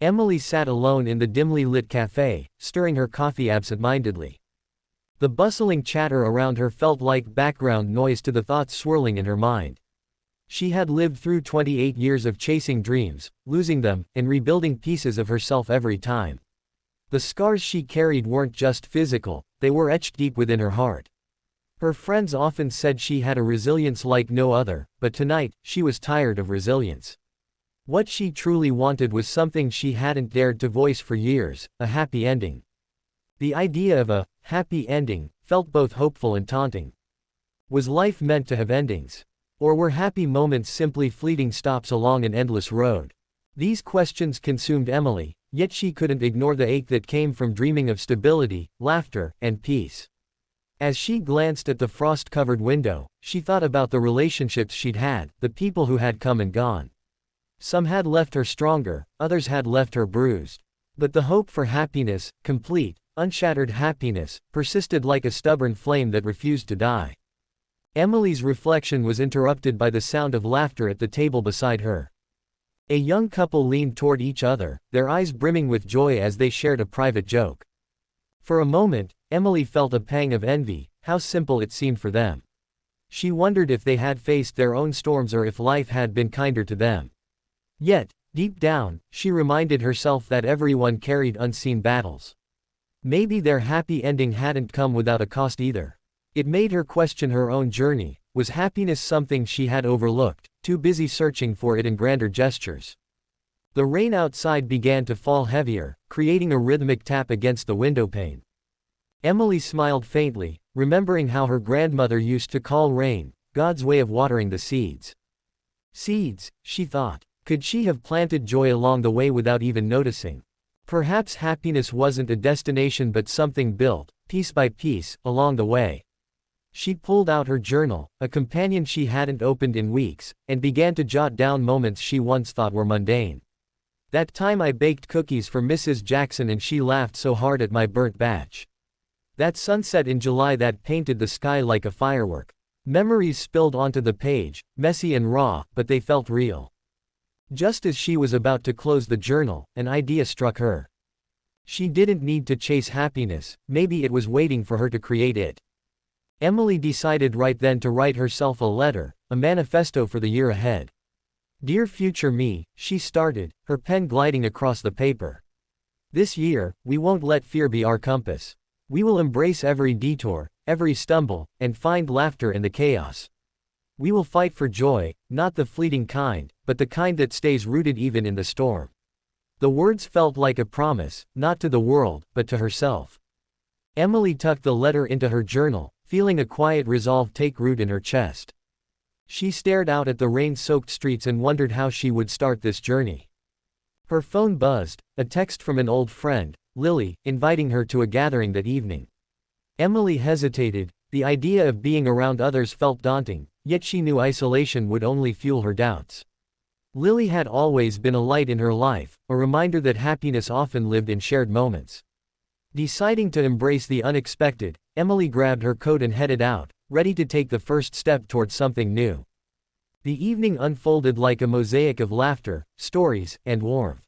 Emily sat alone in the dimly lit cafe, stirring her coffee absent-mindedly. The bustling chatter around her felt like background noise to the thoughts swirling in her mind. She had lived through 28 years of chasing dreams, losing them, and rebuilding pieces of herself every time. The scars she carried weren't just physical, they were etched deep within her heart. Her friends often said she had a resilience like no other, but tonight, she was tired of resilience. What she truly wanted was something she hadn't dared to voice for years, a happy ending. The idea of a happy ending felt both hopeful and taunting. Was life meant to have endings? Or were happy moments simply fleeting stops along an endless road? These questions consumed Emily, yet she couldn't ignore the ache that came from dreaming of stability, laughter, and peace. As she glanced at the frost-covered window, she thought about the relationships she'd had, the people who had come and gone. Some had left her stronger, others had left her bruised. But the hope for happiness, complete, unshattered happiness, persisted like a stubborn flame that refused to die. Emily's reflection was interrupted by the sound of laughter at the table beside her. A young couple leaned toward each other, their eyes brimming with joy as they shared a private joke. For a moment, Emily felt a pang of envy, how simple it seemed for them. She wondered if they had faced their own storms or if life had been kinder to them. Yet, deep down, she reminded herself that everyone carried unseen battles. Maybe their happy ending hadn't come without a cost either. It made her question her own journey. Was happiness something she had overlooked, too busy searching for it in grander gestures? The rain outside began to fall heavier, creating a rhythmic tap against the windowpane. Emily smiled faintly, remembering how her grandmother used to call rain God's way of watering the seeds. Seeds, she thought. Could she have planted joy along the way without even noticing? Perhaps happiness wasn't a destination but something built, piece by piece, along the way. She pulled out her journal, a companion she hadn't opened in weeks, and began to jot down moments she once thought were mundane. That time I baked cookies for Mrs. Jackson and she laughed so hard at my burnt batch. That sunset in July that painted the sky like a firework. Memories spilled onto the page, messy and raw, but they felt real. Just as she was about to close the journal, an idea struck her. She didn't need to chase happiness, maybe it was waiting for her to create it. Emily decided right then to write herself a letter, a manifesto for the year ahead. Dear future me, she started, her pen gliding across the paper. This year, we won't let fear be our compass. We will embrace every detour, every stumble, and find laughter in the chaos. We will fight for joy, not the fleeting kind, but the kind that stays rooted even in the storm. The words felt like a promise, not to the world, but to herself. Emily tucked the letter into her journal, feeling a quiet resolve take root in her chest. She stared out at the rain-soaked streets and wondered how she would start this journey. Her phone buzzed, a text from an old friend, Lily, inviting her to a gathering that evening. Emily hesitated, the idea of being around others felt daunting, yet she knew isolation would only fuel her doubts. Lily had always been a light in her life, a reminder that happiness often lived in shared moments. Deciding to embrace the unexpected, Emily grabbed her coat and headed out, ready to take the first step towards something new. The evening unfolded like a mosaic of laughter, stories, and warmth.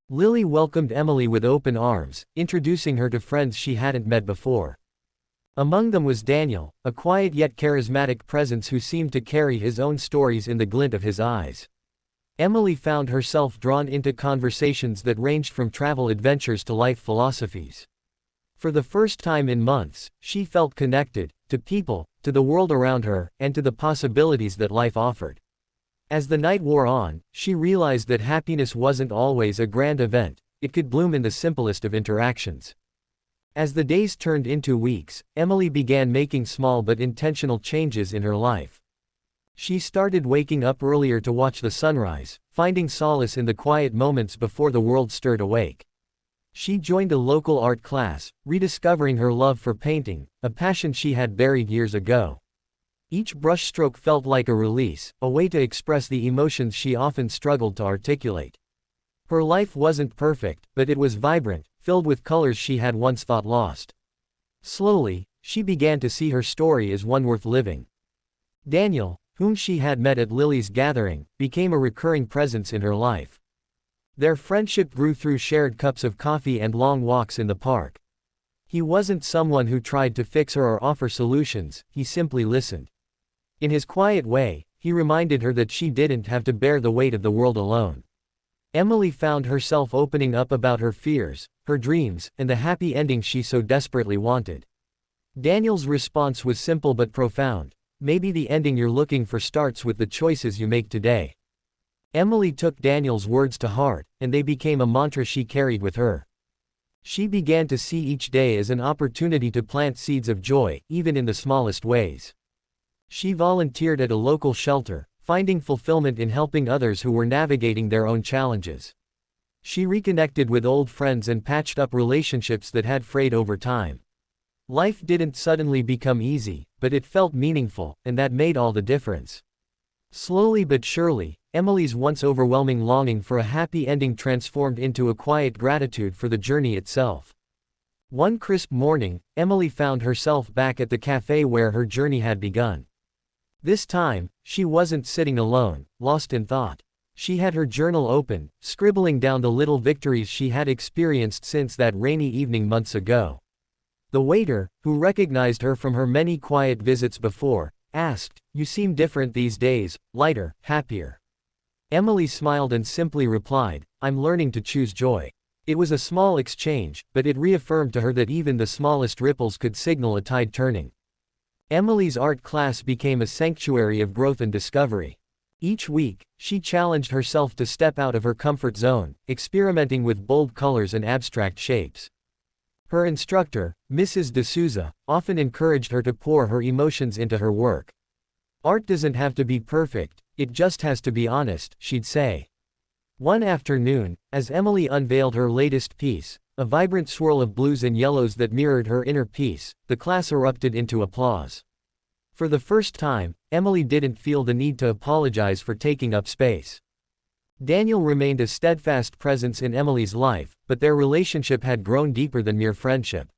Lily welcomed Emily with open arms, introducing her to friends she hadn't met before. Among them was Daniel, a quiet yet charismatic presence who seemed to carry his own stories in the glint of his eyes. Emily found herself drawn into conversations that ranged from travel adventures to life philosophies. For the first time in months, she felt connected, to people, to the world around her, and to the possibilities that life offered. As the night wore on, she realized that happiness wasn't always a grand event, it could bloom in the simplest of interactions. As the days turned into weeks, Emily began making small but intentional changes in her life. She started waking up earlier to watch the sunrise, finding solace in the quiet moments before the world stirred awake. She joined a local art class, rediscovering her love for painting, a passion she had buried years ago. Each brushstroke felt like a release, a way to express the emotions she often struggled to articulate. Her life wasn't perfect, but it was vibrant, filled with colors she had once thought lost. Slowly, she began to see her story as one worth living. Daniel, whom she had met at Lily's gathering, became a recurring presence in her life. Their friendship grew through shared cups of coffee and long walks in the park. He wasn't someone who tried to fix her or offer solutions, he simply listened. In his quiet way, he reminded her that she didn't have to bear the weight of the world alone. Emily found herself opening up about her fears, her dreams, and the happy ending she so desperately wanted. Daniel's response was simple but profound. Maybe the ending you're looking for starts with the choices you make today. Emily took Daniel's words to heart, and they became a mantra she carried with her. She began to see each day as an opportunity to plant seeds of joy, even in the smallest ways. She volunteered at a local shelter, finding fulfillment in helping others who were navigating their own challenges. She reconnected with old friends and patched up relationships that had frayed over time. Life didn't suddenly become easy, but it felt meaningful, and that made all the difference. Slowly but surely, Emily's once overwhelming longing for a happy ending transformed into a quiet gratitude for the journey itself. One crisp morning, Emily found herself back at the cafe where her journey had begun. This time, she wasn't sitting alone, lost in thought. She had her journal open, scribbling down the little victories she had experienced since that rainy evening months ago. The waiter, who recognized her from her many quiet visits before, asked, "You seem different these days, lighter, happier." Emily smiled and simply replied, "I'm learning to choose joy." It was a small exchange, but it reaffirmed to her that even the smallest ripples could signal a tide turning. Emily's art class became a sanctuary of growth and discovery. Each week, she challenged herself to step out of her comfort zone, experimenting with bold colors and abstract shapes. Her instructor, Mrs. D'Souza, often encouraged her to pour her emotions into her work. "Art doesn't have to be perfect, it just has to be honest," she'd say. One afternoon, as Emily unveiled her latest piece, a vibrant swirl of blues and yellows that mirrored her inner peace, the class erupted into applause. For the first time, Emily didn't feel the need to apologize for taking up space. Daniel remained a steadfast presence in Emily's life, but their relationship had grown deeper than mere friendship.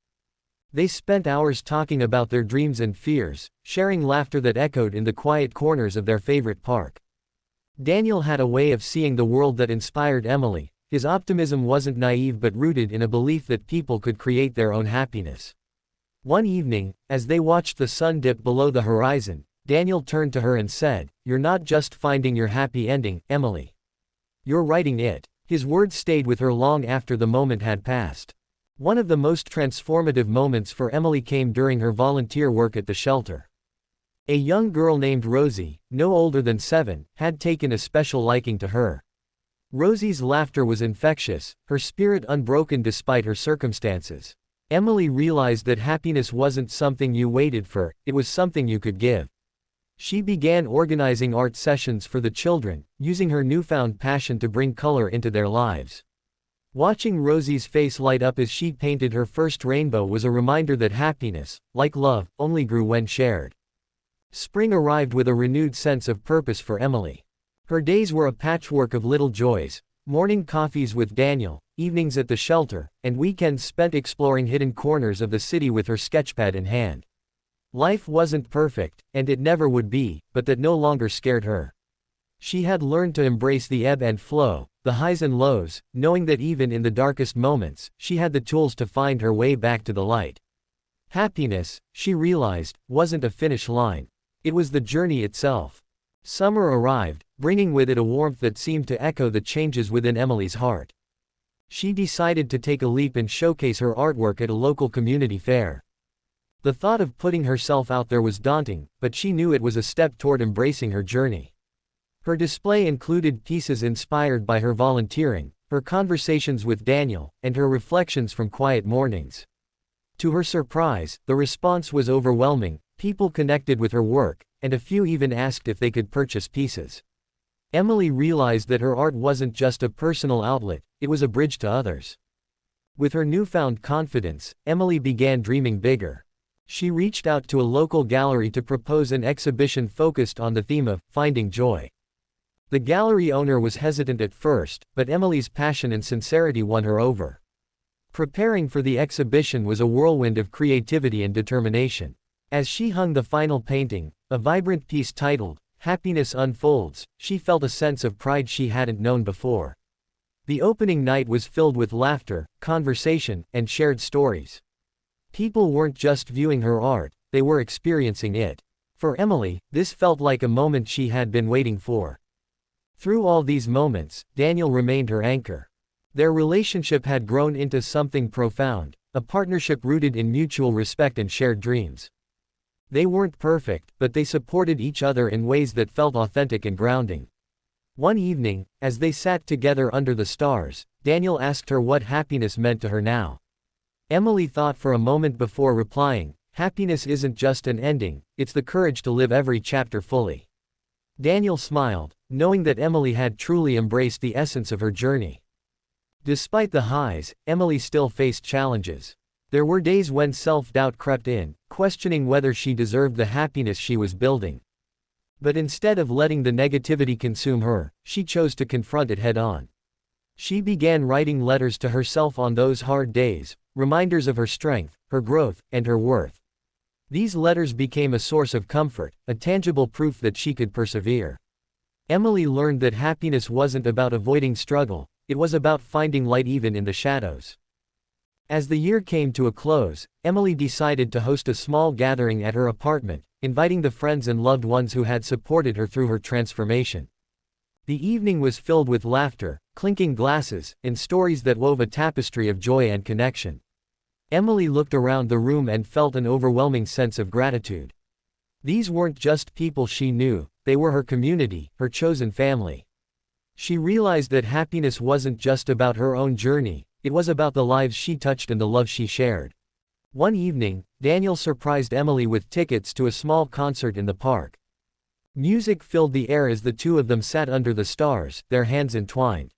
They spent hours talking about their dreams and fears, sharing laughter that echoed in the quiet corners of their favorite park. Daniel had a way of seeing the world that inspired Emily. His optimism wasn't naive but rooted in a belief that people could create their own happiness. One evening, as they watched the sun dip below the horizon, Daniel turned to her and said, "You're not just finding your happy ending, Emily. You're writing it." His words stayed with her long after the moment had passed. One of the most transformative moments for Emily came during her volunteer work at the shelter. A young girl named Rosie, no older than 7, had taken a special liking to her. Rosie's laughter was infectious, her spirit unbroken despite her circumstances. Emily realized that happiness wasn't something you waited for, it was something you could give. She began organizing art sessions for the children, using her newfound passion to bring color into their lives. Watching Rosie's face light up as she painted her first rainbow was a reminder that happiness, like love, only grew when shared. Spring arrived with a renewed sense of purpose for Emily. Her days were a patchwork of little joys: morning coffees with Daniel, evenings at the shelter, and weekends spent exploring hidden corners of the city with her sketchpad in hand. Life wasn't perfect, and it never would be, but that no longer scared her. She had learned to embrace the ebb and flow, the highs and lows, knowing that even in the darkest moments, she had the tools to find her way back to the light. Happiness, she realized, wasn't a finish line. It was the journey itself. Summer arrived, bringing with it a warmth that seemed to echo the changes within Emily's heart. She decided to take a leap and showcase her artwork at a local community fair. The thought of putting herself out there was daunting, but she knew it was a step toward embracing her journey. Her display included pieces inspired by her volunteering, her conversations with Daniel, and her reflections from quiet mornings. To her surprise, the response was overwhelming. People connected with her work, and a few even asked if they could purchase pieces. Emily realized that her art wasn't just a personal outlet, it was a bridge to others. With her newfound confidence, Emily began dreaming bigger. She reached out to a local gallery to propose an exhibition focused on the theme of finding joy. The gallery owner was hesitant at first, but Emily's passion and sincerity won her over. Preparing for the exhibition was a whirlwind of creativity and determination. As she hung the final painting, a vibrant piece titled, "Happiness Unfolds," she felt a sense of pride she hadn't known before. The opening night was filled with laughter, conversation, and shared stories. People weren't just viewing her art, they were experiencing it. For Emily, this felt like a moment she had been waiting for. Through all these moments, Daniel remained her anchor. Their relationship had grown into something profound, a partnership rooted in mutual respect and shared dreams. They weren't perfect, but they supported each other in ways that felt authentic and grounding. One evening, as they sat together under the stars, Daniel asked her what happiness meant to her now. Emily thought for a moment before replying, "Happiness isn't just an ending, it's the courage to live every chapter fully." Daniel smiled, knowing that Emily had truly embraced the essence of her journey. Despite the highs, Emily still faced challenges. There were days when self-doubt crept in, questioning whether she deserved the happiness she was building. But instead of letting the negativity consume her, she chose to confront it head-on. She began writing letters to herself on those hard days, reminders of her strength, her growth, and her worth. These letters became a source of comfort, a tangible proof that she could persevere. Emily learned that happiness wasn't about avoiding struggle, it was about finding light even in the shadows. As the year came to a close, Emily decided to host a small gathering at her apartment, inviting the friends and loved ones who had supported her through her transformation. The evening was filled with laughter, clinking glasses, and stories that wove a tapestry of joy and connection. Emily looked around the room and felt an overwhelming sense of gratitude. These weren't just people she knew, they were her community, her chosen family. She realized that happiness wasn't just about her own journey, it was about the lives she touched and the love she shared. One evening, Daniel surprised Emily with tickets to a small concert in the park. Music filled the air as the two of them sat under the stars, their hands entwined.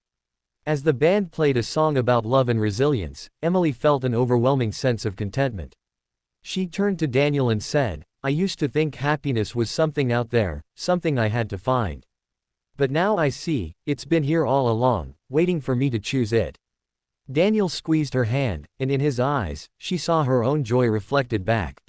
As the band played a song about love and resilience, Emily felt an overwhelming sense of contentment. She turned to Daniel and said, "I used to think happiness was something out there, something I had to find. But now I see, it's been here all along, waiting for me to choose it." Daniel squeezed her hand, and in his eyes, she saw her own joy reflected back.